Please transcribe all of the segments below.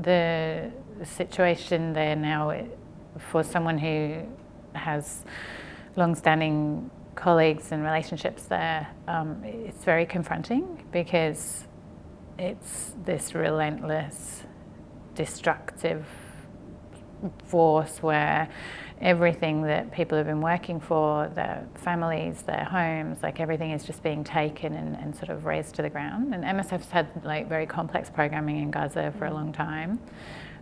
the situation there now, for someone who has long-standing colleagues and relationships there, it's very confronting because it's this relentless, destructive force where everything that people have been working for, their families, their homes, like everything is just being taken and sort of razed to the ground. And MSF's had like very complex programming in Gaza for a long time,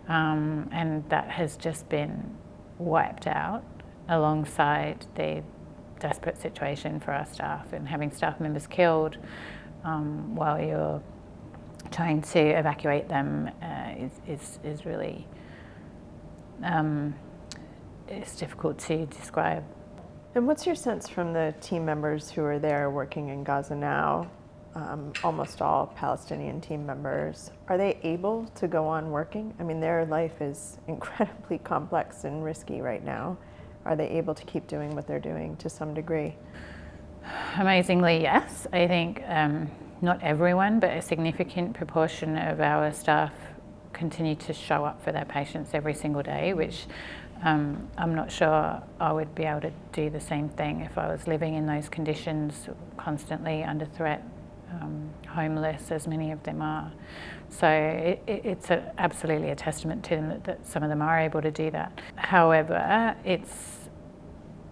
and that has just been wiped out alongside the desperate situation for our staff, and having staff members killed while you're trying to evacuate them is really it's difficult to describe. And what's your sense from the team members who are there working in Gaza now, almost all Palestinian team members? Are they able to go on working? I mean, their life is incredibly complex and risky right now. Are they able to keep doing what they're doing to some degree? Amazingly, yes. I think not everyone, but a significant proportion of our staff continue to show up for their patients every single day, which I'm not sure I would be able to do the same thing if I was living in those conditions, constantly under threat, homeless, as many of them are. So it's absolutely a testament to them that some of them are able to do that. However, it's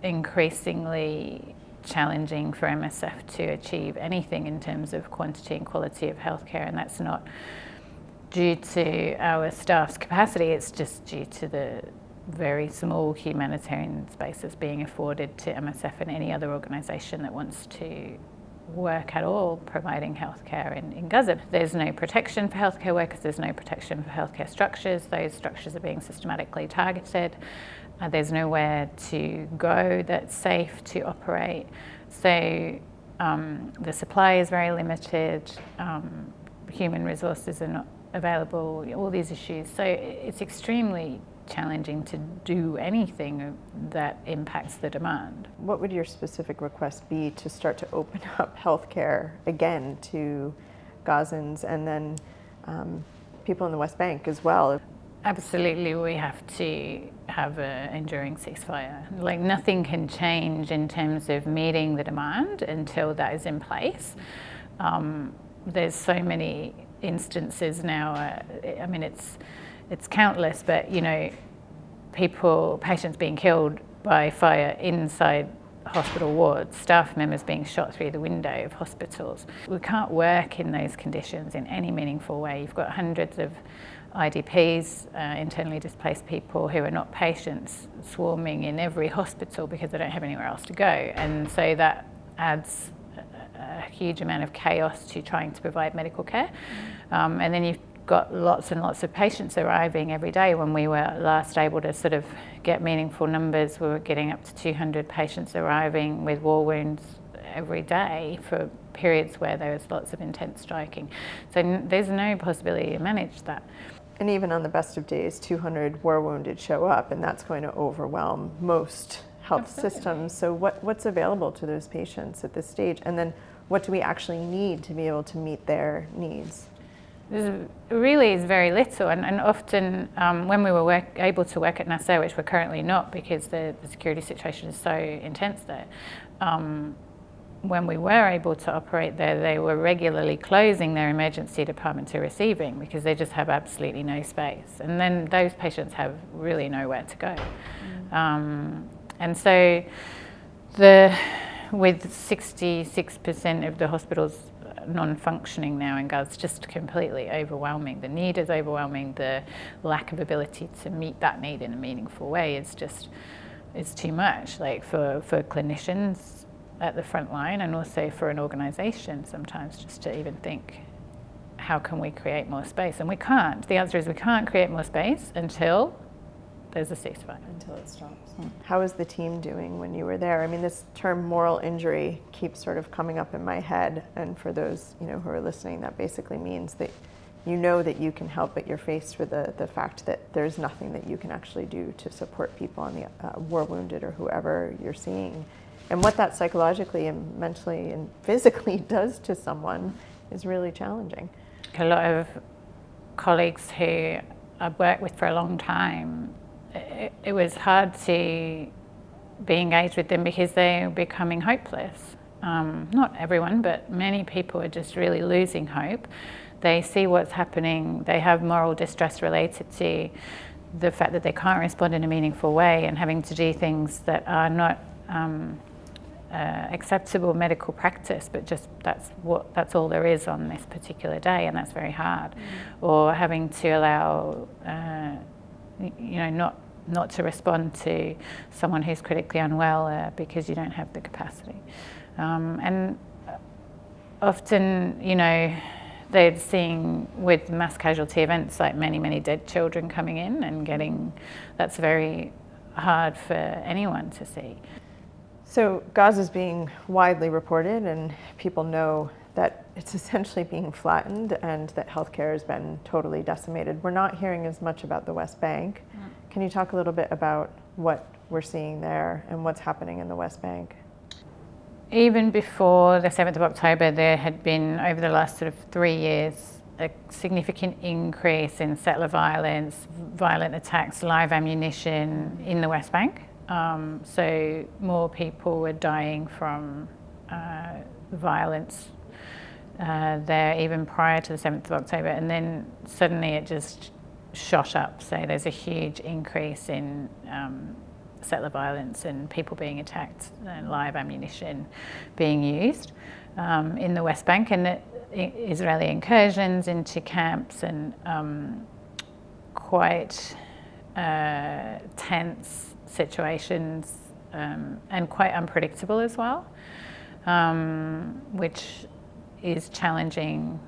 increasingly challenging for MSF to achieve anything in terms of quantity and quality of healthcare, and that's not due to our staff's capacity, it's just due to the very small humanitarian spaces being afforded to MSF and any other organisation that wants to work at all providing healthcare in Gaza. There's no protection for healthcare workers, there's no protection for healthcare structures. Those structures are being systematically targeted. There's nowhere to go that's safe to operate. So the supply is very limited, human resources are not available, all these issues. So it's extremely challenging to do anything that impacts the demand. What would your specific request be to start to open up healthcare again to Gazans and then people in the West Bank as well? Absolutely, we have to have an enduring ceasefire. Like, nothing can change in terms of meeting the demand until that is in place. There's so many instances now, I mean it's countless, but you know, patients being killed by fire inside hospital wards, staff members being shot through the window of hospitals. We can't work in those conditions in any meaningful way. You've got hundreds of IDPs, internally displaced people who are not patients, swarming in every hospital because they don't have anywhere else to go, and so that adds a huge amount of chaos to trying to provide medical care. And then you've got lots and lots of patients arriving every day. When we were last able to sort of get meaningful numbers, we were getting up to 200 patients arriving with war wounds every day for periods where there was lots of intense striking. So there's no possibility to manage that. And even on the best of days, 200 war wounded show up, and that's going to overwhelm most health systems. So what's available to those patients at this stage? And then what do we actually need to be able to meet their needs? There really is very little, and often when we were able to work at Nasser, which we're currently not because the security situation is so intense there, when we were able to operate there, they were regularly closing their emergency department to receiving because they just have absolutely no space. And then those patients have really nowhere to go. And so with 66% of the hospitals non-functioning now in Gaza, it's just completely overwhelming. The need is overwhelming. The lack of ability to meet that need in a meaningful way is too much, like for clinicians at the front line, and also for an organisation sometimes, just to even think, how can we create more space? And we can't. The answer is we can't create more space until there's a ceasefire. Until it stops. How is the team doing when you were there? I mean, this term moral injury keeps sort of coming up in my head, and for those who are listening, that basically means that you know that you can help, but you're faced with the fact that there's nothing that you can actually do to support people on the war wounded or whoever you're seeing. And what that psychologically and mentally and physically does to someone is really challenging. A lot of colleagues who I've worked with for a long time, it was hard to be engaged with them because they were becoming hopeless. Not everyone, but many people are just really losing hope. They see what's happening, they have moral distress related to the fact that they can't respond in a meaningful way and having to do things that are not acceptable medical practice, but just that's all there is on this particular day, and that's very hard. Or having to allow not to respond to someone who's critically unwell because you don't have the capacity. And often, they're seeing with mass casualty events like many dead children coming in and that's very hard for anyone to see. So Gaza is being widely reported, and people know that it's essentially being flattened and that healthcare has been totally decimated. We're not hearing as much about the West Bank. Can you talk a little bit about what we're seeing there and what's happening in the West Bank? Even before the 7th of October, there had been, over the last sort of 3 years, a significant increase in settler violence, violent attacks, live ammunition in the West Bank. So more people were dying from violence there even prior to the 7th of October, and then suddenly it just shot up. So there's a huge increase in settler violence and people being attacked and live ammunition being used in the West Bank, and Israeli incursions into camps and quite tense situations and quite unpredictable as well, which is challenging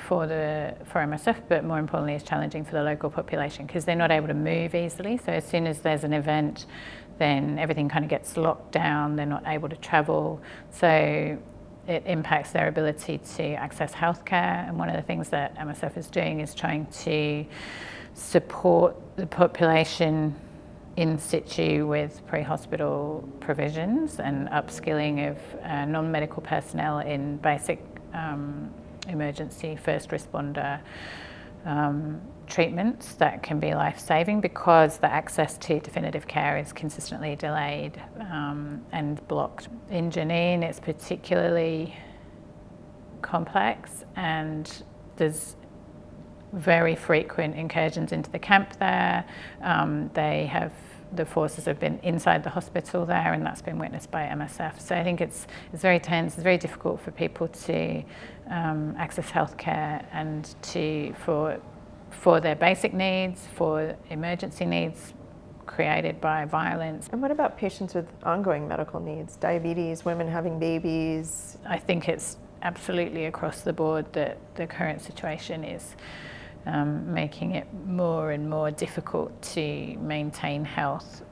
for MSF, but more importantly, it's challenging for the local population because they're not able to move easily. So as soon as there's an event, then everything kind of gets locked down. They're not able to travel, so it impacts their ability to access healthcare. And one of the things that MSF is doing is trying to support the population in situ with pre-hospital provisions and upskilling of non-medical personnel in basic emergency first responder treatments that can be life-saving, because the access to definitive care is consistently delayed and blocked. In Jenin, it's particularly complex, and there's very frequent incursions into the camp there. The forces have been inside the hospital there, and that's been witnessed by MSF. So I think it's very tense. It's very difficult for people to access healthcare and for their basic needs, for emergency needs created by violence. And what about patients with ongoing medical needs, diabetes, women having babies? I think it's absolutely across the board that the current situation is making it more and more difficult to maintain health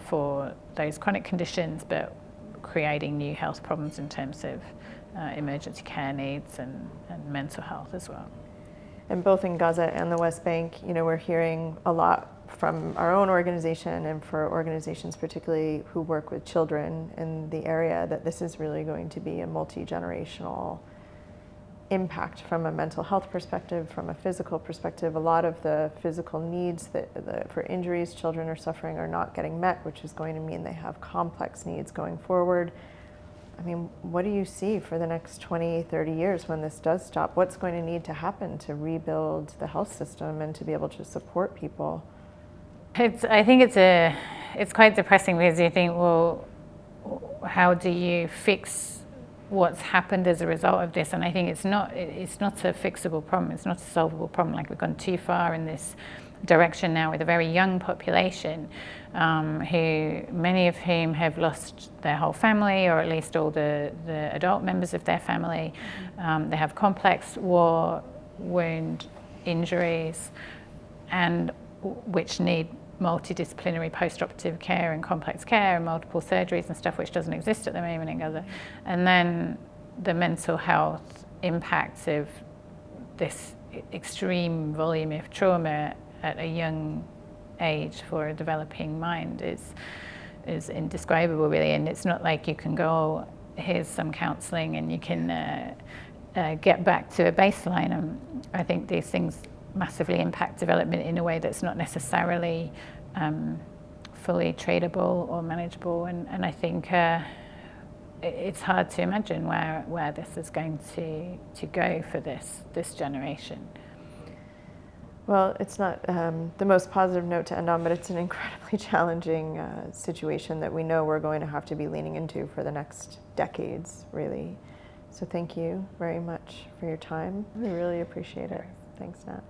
for those chronic conditions, but creating new health problems in terms of emergency care needs and mental health as well. And both in Gaza and the West Bank, we're hearing a lot from our own organization and for organizations particularly who work with children in the area, that this is really going to be a multi-generational impact from a mental health perspective, from a physical perspective. A lot of the physical needs for injuries children are suffering are not getting met, which is going to mean they have complex needs going forward. I mean, what do you see for the next 20, 30 years when this does stop? What's going to need to happen to rebuild the health system and to be able to support people? I think it's quite depressing, because you think, well, how do you fix what's happened as a result of this? And I think it's not a fixable problem. It's not a solvable problem. Like, we've gone too far in this direction now with a very young population, many of whom have lost their whole family, or at least all the adult members of their family. They have complex war wound injuries, and which need multidisciplinary post-operative care and complex care and multiple surgeries and stuff, which doesn't exist at the moment in Gaza. And then the mental health impacts of this extreme volume of trauma at a young age for a developing mind is indescribable, really. And it's not like you can go, here's some counselling and you can get back to a baseline. I think these things massively impact development in a way that's not necessarily fully treatable or manageable. And I think it's hard to imagine where this is going to go for this generation. Well, it's not the most positive note to end on, but it's an incredibly challenging situation that we know we're going to have to be leaning into for the next decades, really. So thank you very much for your time. We really appreciate it. Thanks, Nat.